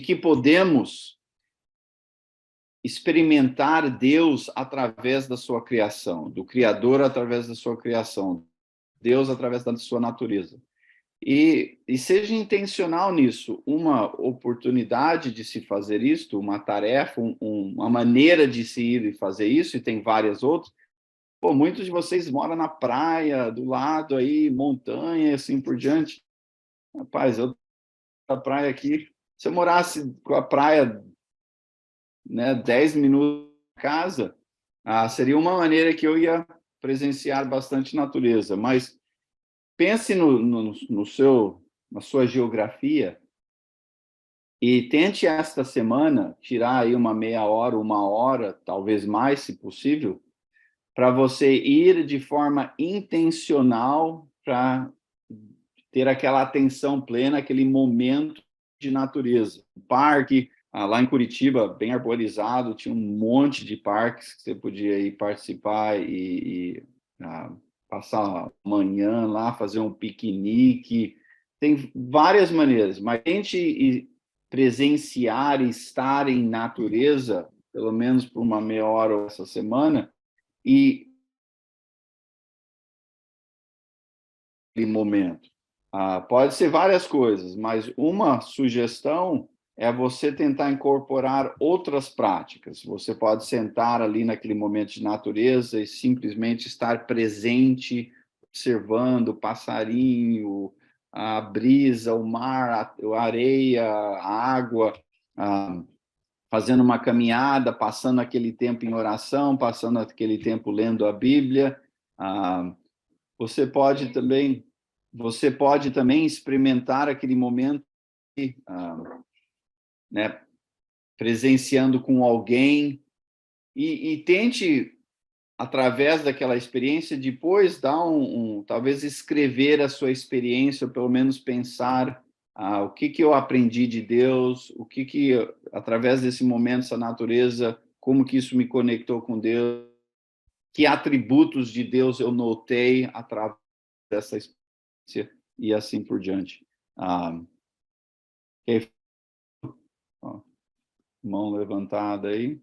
que podemos experimentar Deus através da sua criação, do Criador através da sua criação, Deus através da sua natureza. E seja intencional nisso, uma oportunidade de se fazer isto, uma tarefa, uma maneira de se ir e fazer isso, e tem várias outras. Muitos de vocês moram na praia, do lado aí, montanha, assim por diante. Rapaz, eu a praia aqui, se eu morasse com a praia, né, 10 minutos de casa, seria uma maneira que eu ia presenciar bastante natureza. Mas pense na sua geografia e tente esta semana tirar aí uma meia hora, 1 hora, talvez mais, se possível, para você ir de forma intencional para ter aquela atenção plena, aquele momento de natureza. O parque, lá em Curitiba, bem arborizado, tinha um monte de parques que você podia ir participar e passar a manhã lá, fazer um piquenique. Tem várias maneiras, mas tente presenciar e estar em natureza, pelo menos por uma meia hora essa semana, e momento. Pode ser várias coisas, mas uma sugestão é você tentar incorporar outras práticas. Você pode sentar ali naquele momento de natureza e simplesmente estar presente, observando o passarinho, a brisa, o mar, a areia, a água, fazendo uma caminhada, passando aquele tempo em oração, passando aquele tempo lendo a Bíblia. Você pode também experimentar aquele momento, né, presenciando com alguém e tente, através daquela experiência, depois dar talvez escrever a sua experiência, ou pelo menos pensar o que eu aprendi de Deus, através desse momento, essa natureza, como que isso me conectou com Deus, que atributos de Deus eu notei através dessa experiência e assim por diante. Mão levantada aí.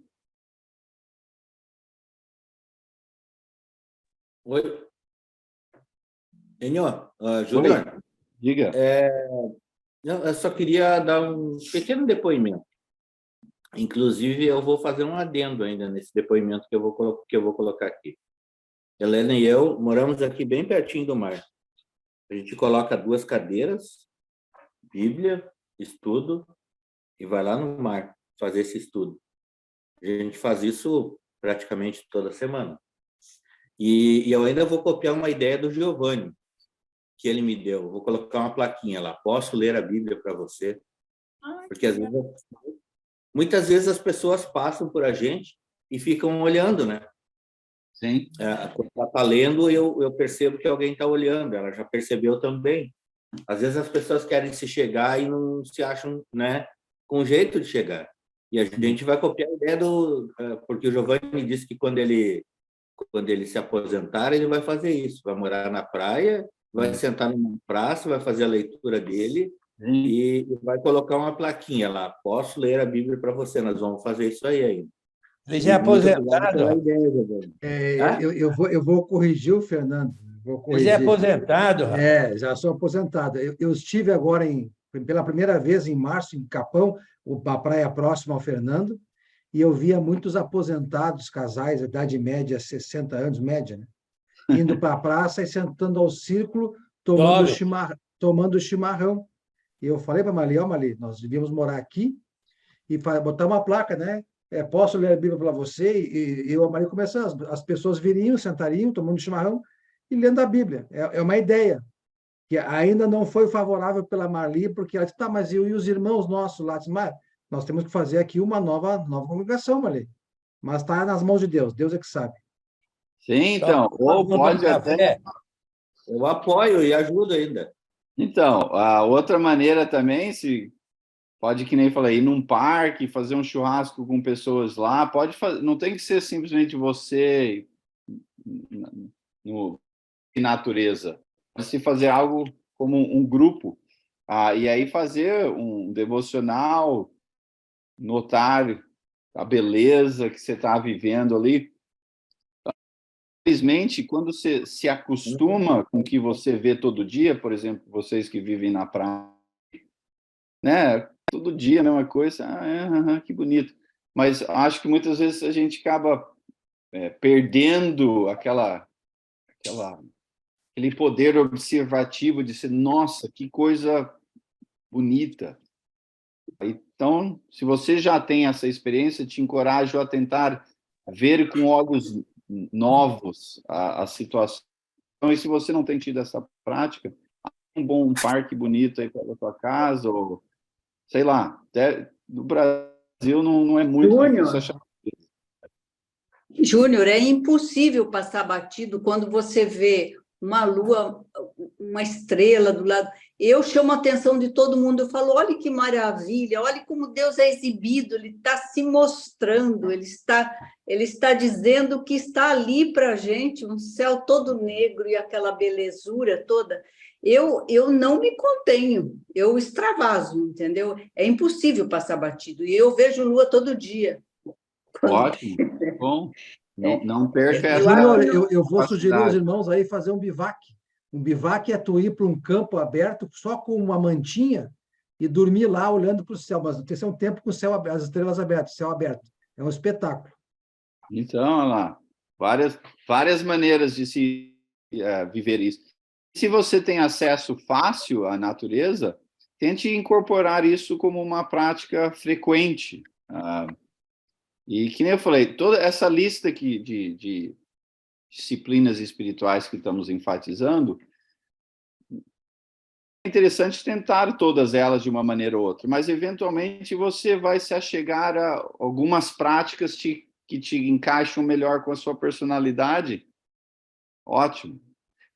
Oi. Enio, Júnior, Diga. eu só queria dar um pequeno depoimento. Inclusive, eu vou fazer um adendo ainda nesse depoimento que eu vou colocar aqui. Helena e eu moramos aqui bem pertinho do mar. A gente coloca 2 cadeiras, Bíblia, estudo, e vai lá no mar fazer esse estudo. A gente faz isso praticamente toda semana. E eu ainda vou copiar uma ideia do Giovanni, que ele me deu. Vou colocar uma plaquinha lá. Posso ler a Bíblia para você? Porque às vezes, muitas vezes as pessoas passam por a gente e ficam olhando, né? Sim. Quando ela está lendo, eu percebo que alguém está olhando, ela já percebeu também. Às vezes as pessoas querem se chegar e não se acham, né, com jeito de chegar. E a gente vai copiar a ideia porque o Giovanni disse que quando ele se aposentar, ele vai fazer isso, vai morar na praia, vai sentar numa praça, vai fazer a leitura dele e vai colocar uma plaquinha lá, posso ler a Bíblia para você, nós vamos fazer isso aí ainda. Ele já é Muito obrigado pela aposentado. ideia, Giovanni. Eu vou corrigir o Fernando. Vou Ele já é corrigir. aposentado, rapaz. Já sou aposentado. Eu estive agora, pela primeira vez, em março, em Capão, a praia próxima ao Fernando, e eu via muitos aposentados, casais, idade média, 60 anos, média, né? Indo para a praça e sentando ao círculo, tomando chimarrão. E eu falei para a Mali, Mali, nós devíamos morar aqui e botar uma placa, né? Posso ler a Bíblia para você? E eu, a Mali, começamos, as pessoas viriam, sentariam, tomando chimarrão e lendo a Bíblia. É uma ideia que ainda não foi favorável pela Marli, porque ela disse, tá, mas e os irmãos nossos lá? Disse, mas nós temos que fazer aqui uma nova congregação, Marli. Mas está nas mãos de Deus, Deus é que sabe. Sim, então, ou pode até... Eu apoio e ajudo ainda. Então, a outra maneira também, se pode, que nem falei, ir num parque, fazer um churrasco com pessoas lá, pode fazer, não tem que ser simplesmente você no natureza, mas se fazer algo como um grupo, e aí fazer um devocional, notar a beleza que você está vivendo ali. Infelizmente, quando você se acostuma com o que você vê todo dia, por exemplo, vocês que vivem na praia, né? Todo dia a mesma coisa, que bonito. Mas acho que muitas vezes a gente acaba perdendo aquele poder observativo de ser, nossa, que coisa bonita. Então, se você já tem essa experiência, te encorajo a tentar ver com olhos novos a situação. E se você não tem tido essa prática, um bom parque bonito aí para a sua casa, ou sei lá, até no Brasil não é muito difícil achar. Júnior, é impossível passar batido quando você vê uma lua, uma estrela do lado. Eu chamo a atenção de todo mundo, eu falo, olha que maravilha, olha como Deus é exibido, Ele está se mostrando, Ele está dizendo que está ali para a gente, um céu todo negro e aquela belezura toda. Eu não me contenho, eu extravaso, entendeu? É impossível passar batido, e eu vejo lua todo dia. Ótimo, bom. Não perca essa... Júnior, eu vou sugerir aos irmãos aí fazer um bivac. Um bivac é tu ir para um campo aberto só com uma mantinha e dormir lá olhando para o céu, mas tem que ser um tempo com o céu, as estrelas abertas, céu aberto. É um espetáculo. Então, olha lá, várias maneiras de se viver isso. Se você tem acesso fácil à natureza, tente incorporar isso como uma prática frequente. E que nem eu falei, toda essa lista aqui de disciplinas espirituais que estamos enfatizando, é interessante tentar todas elas de uma maneira ou outra, mas eventualmente você vai se achegar a algumas práticas que te encaixam melhor com a sua personalidade. Ótimo.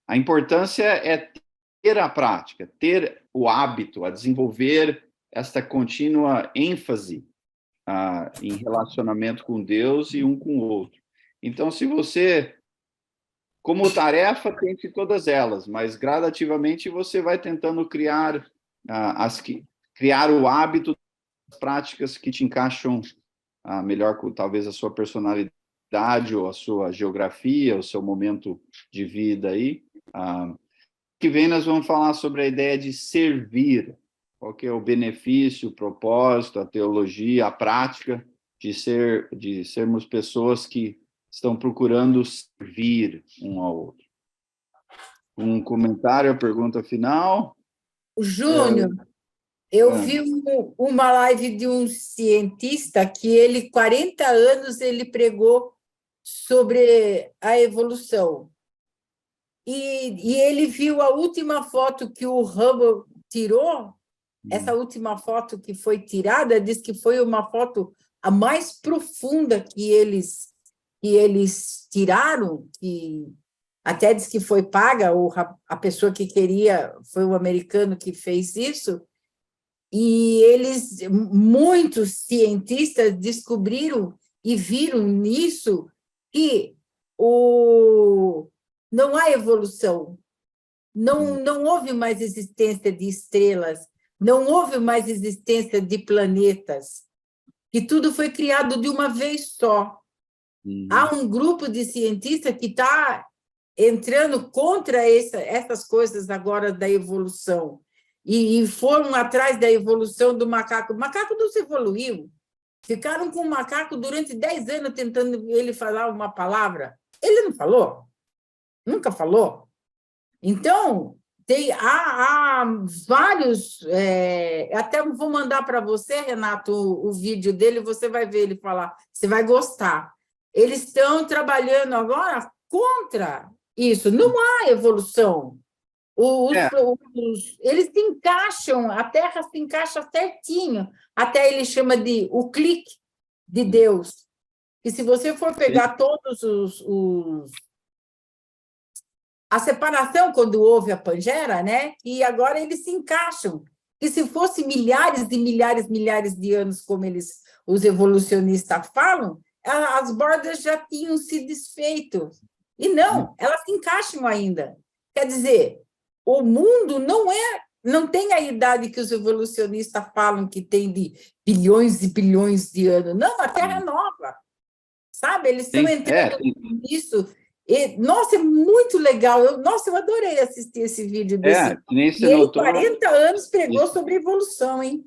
A importância é ter a prática, ter o hábito, a desenvolver esta contínua ênfase em relacionamento com Deus e um com o outro. Então, se você, como tarefa, tente todas elas, mas gradativamente você vai tentando criar o hábito das práticas que te encaixam melhor com talvez a sua personalidade ou a sua geografia, o seu momento de vida aí. Que vem nós vamos falar sobre a ideia de servir. Qual que é o benefício, o propósito, a teologia, a prática de sermos pessoas que estão procurando servir um ao outro. Um comentário, a pergunta final? Júnior, eu vi uma live de um cientista que 40 anos, ele pregou sobre a evolução. E ele viu a última foto que o Hubble tirou, essa última foto que foi tirada, diz que foi uma foto a mais profunda que eles tiraram, que até diz que foi paga, ou a pessoa que queria, foi o americano que fez isso, e muitos cientistas descobriram e viram nisso que não há evolução, não houve mais existência de estrelas, não houve mais existência de planetas, que tudo foi criado de uma vez só. Há um grupo de cientistas que está entrando contra essas coisas agora da evolução, e foram atrás da evolução do macaco. O macaco não se evoluiu. Ficaram com o macaco durante 10 anos tentando ele falar uma palavra. Ele não falou. Nunca falou. Então, há vários... até vou mandar para você, Renato, o vídeo dele, você vai ver ele falar. Você vai gostar. Eles estão trabalhando agora contra isso. Não há evolução. Eles se encaixam, a Terra se encaixa certinho, até ele chama de o clique de Deus. E se você for pegar todos a separação, quando houve a Pangera, né? E agora eles se encaixam. E se fosse milhares e milhares de anos, como os evolucionistas falam, as bordas já tinham se desfeito. E não, elas se encaixam ainda. Quer dizer, o mundo não tem a idade que os evolucionistas falam que tem de bilhões e bilhões de anos. Não, a Terra é nova. Sabe? Eles estão entrando nisso. Nossa, é muito legal. Eu adorei assistir esse vídeo desse. Nem você e ele, notou... 40 anos, pregou sobre evolução, hein?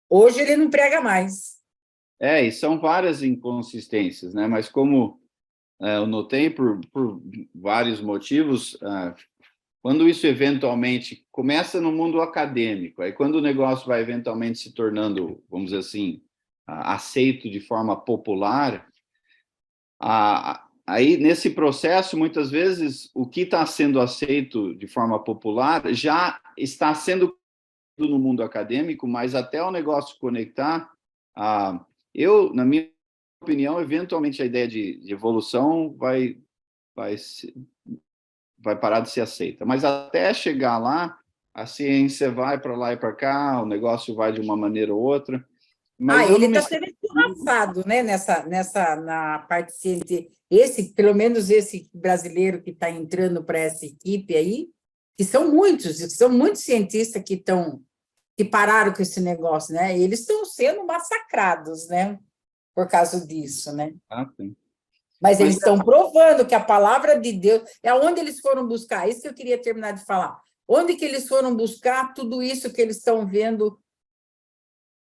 Hoje ele não prega mais. E são várias inconsistências, né? Mas como eu notei por vários motivos, quando isso eventualmente começa no mundo acadêmico, aí quando o negócio vai eventualmente se tornando, vamos dizer assim, aceito de forma popular, aí nesse processo, muitas vezes, o que está sendo aceito de forma popular já está sendo no mundo acadêmico, mas até o negócio conectar, na minha opinião, eventualmente a ideia de evolução vai parar de ser aceita. Mas até chegar lá, a ciência vai para lá e para cá, o negócio vai de uma maneira ou outra. Mas ele está sendo escorraçado, né, na parte científica. Pelo menos esse brasileiro que está entrando para essa equipe aí, que são muitos cientistas que pararam com esse negócio, né? E eles estão sendo massacrados, né? Por causa disso, né? Sim. Mas eles estão provando que a palavra de Deus... É onde eles foram buscar, isso que eu queria terminar de falar. Onde que eles foram buscar tudo isso que eles estão vendo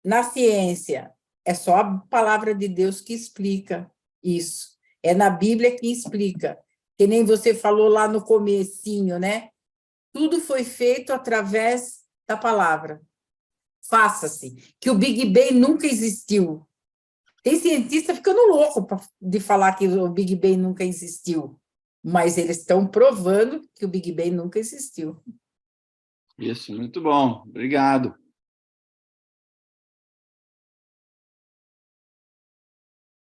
na ciência? É só a palavra de Deus que explica isso. É na Bíblia que explica. Que nem você falou lá no comecinho, né? Tudo foi feito através da palavra. Faça-se. Que o Big Bang nunca existiu. Tem cientista ficando louco de falar que o Big Bang nunca existiu, mas eles estão provando que o Big Bang nunca existiu. Isso, muito bom. Obrigado.